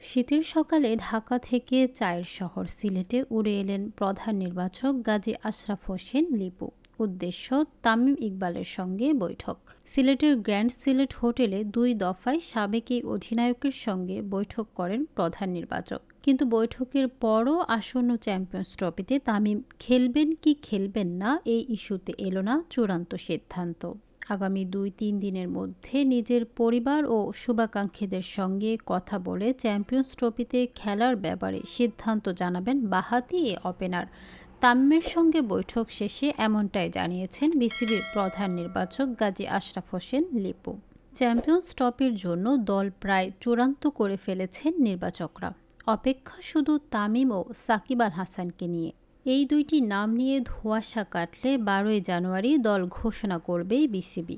শীতের সকালে ঢাকা থেকে চায়ের শহর সিলেটে উড়ে এলেন প্রধান নির্বাচক গাজী আশরাফ হোসেন লিপু। উদ্দেশ্য তামিম ইকবালের সঙ্গে বৈঠক। সিলেটের গ্র্যান্ড সিলেট হোটেলে 2 দফায় সাবেক এই অধিনায়কের সঙ্গে বৈঠক করেন প্রধান নির্বাচক। কিন্তু বৈঠকের পরও আসন্ন চ্যাম্পিয়ন্স ট্রফিতে তামিম খেলবেন কি খেলবেন না এই ইস্যুতে এলো না চূড়ান্ত সিদ্ধান্ত। আগামী 2-3 দিনের মধ্যে নিজের পরিবার ও শুভাকাঙ্ক্ষীদের সঙ্গে কথা বলে চ্যাম্পিয়ন্স ট্রফিতে খেলার ব্যাপারে সিদ্ধান্ত জানাবেন বাঁহাতি এ ওপেনার। তামিমের সঙ্গে বৈঠক শেষে এমনটাই জানিয়েছেন বিসিবির প্রধান নির্বাচক গাজী আশরাফ হোসেন লিপু। চ্যাম্পিয়ন্স ট্রফির জন্য দল প্রায় চূড়ান্ত করে ফেলেছেন নির্বাচকরা। অপেক্ষা শুধু তামিম ও সাকিব আল হাসানকে নিয়ে। এই দুইটি নাম নিয়ে ধোঁয়াশা কাটলে 12ই জানুয়ারি দল ঘোষণা করবে বিসিবি।